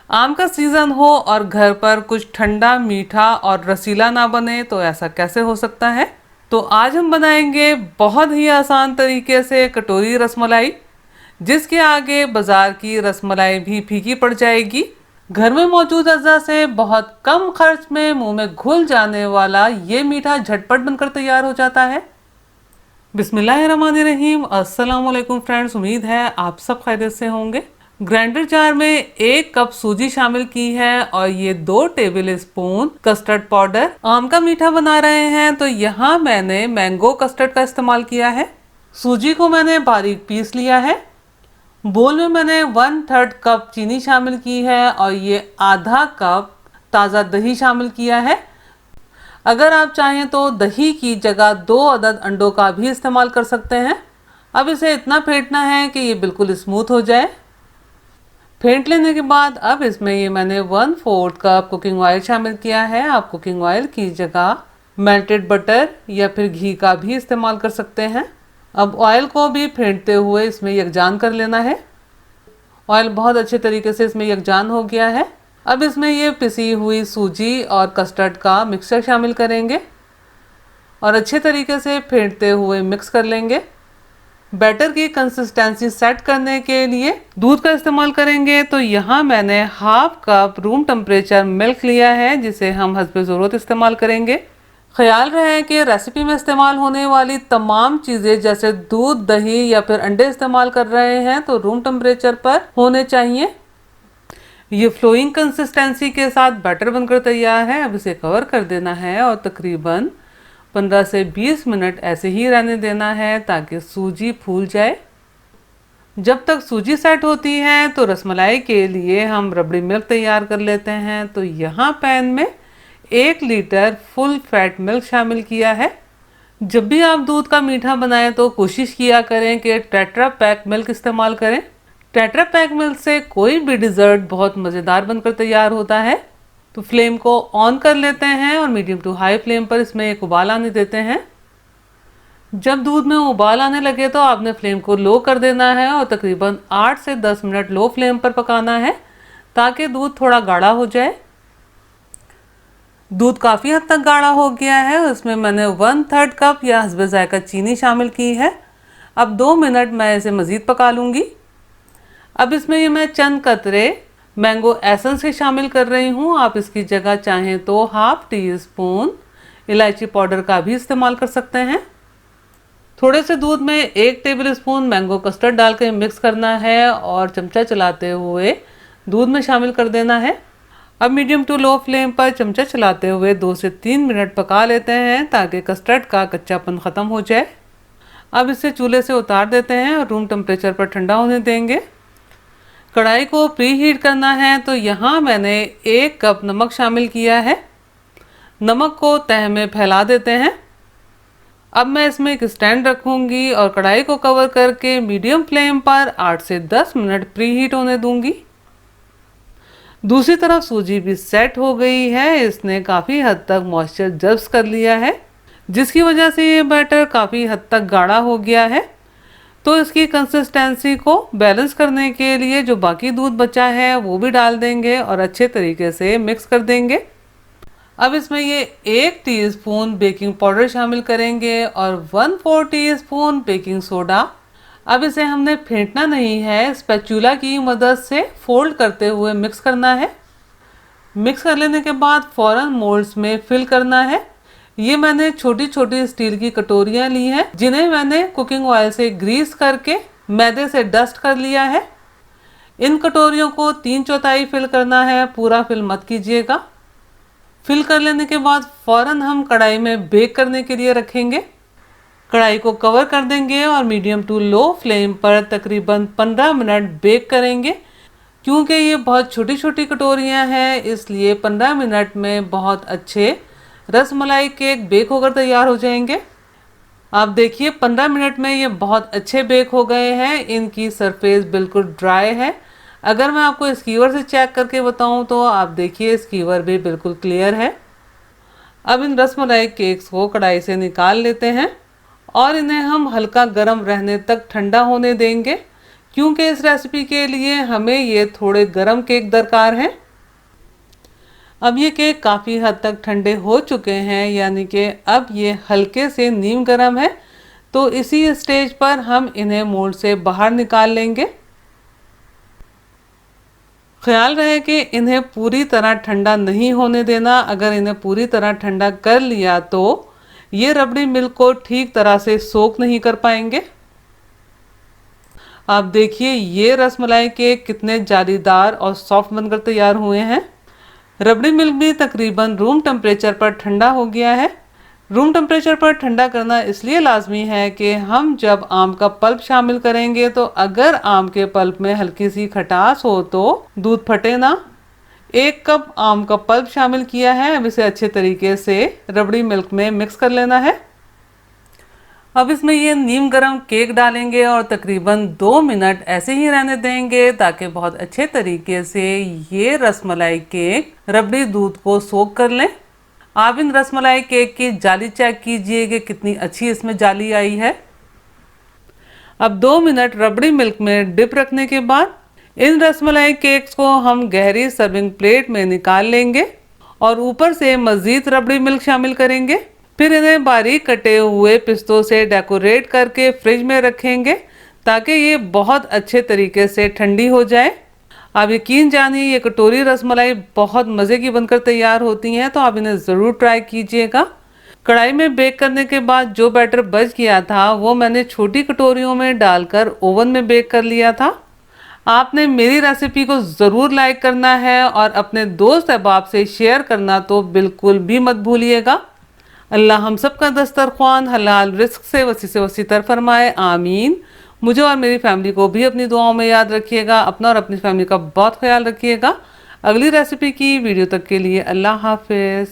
आम का सीजन हो और घर पर कुछ ठंडा मीठा और रसीला ना बने तो ऐसा कैसे हो सकता है। तो आज हम बनाएंगे बहुत ही आसान तरीके से कटोरी रसमलाई, जिसके आगे बाजार की रसमलाई भी फीकी पड़ जाएगी। घर में मौजूद अज्जा से बहुत कम खर्च में मुंह में घुल जाने वाला ये मीठा झटपट बनकर तैयार हो जाता है। बिस्मिल्लाहिर्रहमानिर्रहीम। अस्सलाम वालेकुम फ्रेंड्स, उम्मीद है आप सब खैरियत से होंगे। ग्राइंडर जार में 1 कप सूजी शामिल की है और ये 2 टेबल स्पून कस्टर्ड पाउडर। आम का मीठा बना रहे हैं तो यहाँ मैंने मैंगो कस्टर्ड का इस्तेमाल किया है। सूजी को मैंने बारीक पीस लिया है। बोल में मैंने 1/3 कप चीनी शामिल की है और ये आधा कप ताज़ा दही शामिल किया है। अगर आप चाहें तो दही की जगह 2 अदद अंडों का भी इस्तेमाल कर सकते हैं। अब इसे इतना फेंटना है कि ये बिल्कुल स्मूथ हो जाए। फेंट लेने के बाद अब इसमें ये मैंने 1/4 कप कुकिंग ऑयल शामिल किया है। आप कुकिंग ऑयल की जगह मेल्टेड बटर या फिर घी का भी इस्तेमाल कर सकते हैं। अब ऑयल को भी फेंटते हुए इसमें यकजान कर लेना है। ऑयल बहुत अच्छे तरीके से इसमें यकजान हो गया है। अब इसमें ये पिसी हुई सूजी और कस्टर्ड का मिक्सचर शामिल करेंगे और अच्छे तरीके से फेंटते हुए मिक्स कर लेंगे। बैटर की कंसिस्टेंसी सेट करने के लिए दूध का इस्तेमाल करेंगे। तो यहाँ मैंने 1/2 कप रूम टेम्परेचर मिल्क लिया है, जिसे हम हस्बे ज़रूरत इस्तेमाल करेंगे। ख्याल रहे कि रेसिपी में इस्तेमाल होने वाली तमाम चीज़ें जैसे दूध, दही या फिर अंडे इस्तेमाल कर रहे हैं तो रूम टेम्परेचर पर होने चाहिए। ये फ्लोइंग कंसिस्टेंसी के साथ बैटर बनकर तैयार है। अब इसे कवर कर देना है और तकरीबन 15 से 20 मिनट ऐसे ही रहने देना है ताकि सूजी फूल जाए। जब तक सूजी सेट होती है तो रसमलाई के लिए हम रबड़ी मिल्क तैयार कर लेते हैं। तो यहाँ पैन में 1 लीटर फुल फैट मिल्क शामिल किया है। जब भी आप दूध का मीठा बनाएं तो कोशिश किया करें कि टेट्रा पैक मिल्क इस्तेमाल करें। टेट्रा पैक मिल्क से कोई भी डिज़र्ट बहुत मज़ेदार बनकर तैयार होता है। तो फ्लेम को ऑन कर लेते हैं और मीडियम टू हाई फ्लेम पर इसमें एक उबाल आने देते हैं। जब दूध में उबाल आने लगे तो आपने फ्लेम को लो कर देना है और तकरीबन 8 से 10 मिनट लो फ्लेम पर पकाना है ताकि दूध थोड़ा गाढ़ा हो जाए। दूध काफ़ी हद तक गाढ़ा हो गया है। इसमें मैंने 1/3 कप या हस्बे ज़ायका चीनी शामिल की है। अब 2 मिनट मैं इसे मज़ीद पका लूँगी। अब इसमें ये मैं चंद कतरे मैंगो एसेंस के शामिल कर रही हूँ। आप इसकी जगह चाहें तो 1/2 टीस्पून इलायची पाउडर का भी इस्तेमाल कर सकते हैं। थोड़े से दूध में 1 टेबलस्पून मैंगो कस्टर्ड डाल के मिक्स करना है और चमचा चलाते हुए दूध में शामिल कर देना है। अब मीडियम टू लो फ्लेम पर चमचा चलाते हुए 2 से 3 मिनट पका लेते हैं ताकि कस्टर्ड का कच्चापन ख़त्म हो जाए। अब इसे चूल्हे से उतार देते हैं और रूम टेम्परेचर पर ठंडा होने देंगे। कढ़ाई को प्री हीट करना है तो यहाँ मैंने 1 कप नमक शामिल किया है। नमक को तह में फैला देते हैं। अब मैं इसमें एक स्टैंड रखूँगी और कढ़ाई को कवर करके मीडियम फ्लेम पर 8 से 10 मिनट प्री हीट होने दूँगी। दूसरी तरफ सूजी भी सेट हो गई है। इसने काफ़ी हद तक मॉइस्चर जब्स कर लिया है, जिसकी वजह से ये बैटर काफ़ी हद तक गाढ़ा हो गया है। तो इसकी कंसिस्टेंसी को बैलेंस करने के लिए जो बाकी दूध बचा है वो भी डाल देंगे और अच्छे तरीके से मिक्स कर देंगे। अब इसमें ये 1 टीस्पून बेकिंग पाउडर शामिल करेंगे और 1/4 टीस्पून बेकिंग सोडा। अब इसे हमने फेंटना नहीं है, स्पैचुला की मदद से फोल्ड करते हुए मिक्स करना है। मिक्स कर लेने के बाद फ़ौरन मोल्ड्स में फिल करना है। ये मैंने छोटी छोटी स्टील की कटोरियाँ ली हैं, जिन्हें मैंने कुकिंग ऑयल से ग्रीस करके मैदे से डस्ट कर लिया है। इन कटोरियों को 3/4 फिल करना है, पूरा फिल मत कीजिएगा। फिल कर लेने के बाद फ़ौरन हम कढ़ाई में बेक करने के लिए रखेंगे। कढ़ाई को कवर कर देंगे और मीडियम टू लो फ्लेम पर तकरीबन 15 मिनट बेक करेंगे। क्योंकि ये बहुत छोटी छोटी कटोरियाँ हैं, इसलिए 15 मिनट में बहुत अच्छे रसमलाई केक बेक होकर तैयार हो जाएंगे। आप देखिए 15 मिनट में ये बहुत अच्छे बेक हो गए हैं। इनकी सरफेस बिल्कुल ड्राई है। अगर मैं आपको स्कीवर से चेक करके बताऊं तो आप देखिए स्कीवर भी बिल्कुल क्लियर है। अब इन रसमलाई केक्स को कढ़ाई से निकाल लेते हैं और इन्हें हम हल्का गर्म रहने तक ठंडा होने देंगे। क्योंकि इस रेसिपी के लिए हमें ये थोड़े गरम केक दरकार हैं। अब ये केक काफ़ी हद तक ठंडे हो चुके हैं, यानी कि अब ये हल्के से नीम गरम है। तो इसी स्टेज पर हम इन्हें मोल्ड से बाहर निकाल लेंगे। ख्याल रहे कि इन्हें पूरी तरह ठंडा नहीं होने देना। अगर इन्हें पूरी तरह ठंडा कर लिया तो ये रबड़ी मिल्क को ठीक तरह से सोक नहीं कर पाएंगे। आप देखिए ये रसमलाई केक कितने जालीदार और सॉफ्ट बनकर तैयार हुए हैं। रबड़ी मिल्क भी तकरीबन रूम टेम्परेचर पर ठंडा हो गया है। रूम टेम्परेचर पर ठंडा करना इसलिए लाजमी है कि हम जब आम का पल्प शामिल करेंगे तो अगर आम के पल्प में हल्की सी खटास हो तो दूध फटे ना। 1 कप आम का पल्प शामिल किया है। अब इसे अच्छे तरीके से रबड़ी मिल्क में मिक्स कर लेना है। अब इसमें ये नीम गरम केक डालेंगे और तकरीबन 2 मिनट ऐसे ही रहने देंगे ताकि बहुत अच्छे तरीके से ये रसमलाई केक रबड़ी दूध को सोक कर लें। आप इन रसमलाई केक की जाली चेक कीजिए कि कितनी अच्छी इसमें जाली आई है। अब 2 मिनट रबड़ी मिल्क में डिप रखने के बाद इन रसमलाई केक्स को हम गहरी सर्विंग प्लेट में निकाल लेंगे और ऊपर से मज़ीद रबड़ी मिल्क शामिल करेंगे। फिर इन्हें बारीक कटे हुए पिस्तों से डेकोरेट करके फ्रिज में रखेंगे ताकि ये बहुत अच्छे तरीके से ठंडी हो जाए। आप यकीन जानिए ये कटोरी रसमलाई बहुत मज़े की बनकर तैयार होती हैं, तो आप इन्हें ज़रूर ट्राई कीजिएगा। कढ़ाई में बेक करने के बाद जो बैटर बच गया था वो मैंने छोटी कटोरियों में डालकर ओवन में बेक कर लिया था। आपने मेरी रेसिपी को ज़रूर लाइक करना है और अपने दोस्त अहबाब से शेयर करना तो बिल्कुल भी मत भूलिएगा। अल्लाह हम सब का दस्तरख्वान हलाल रिस्क से वसी तर फरमाए, आमीन। मुझे और मेरी फैमिली को भी अपनी दुआओं में याद रखिएगा। अपना और अपनी फैमिली का बहुत ख्याल रखिएगा। अगली रेसिपी की वीडियो तक के लिए अल्लाह हाफिज़।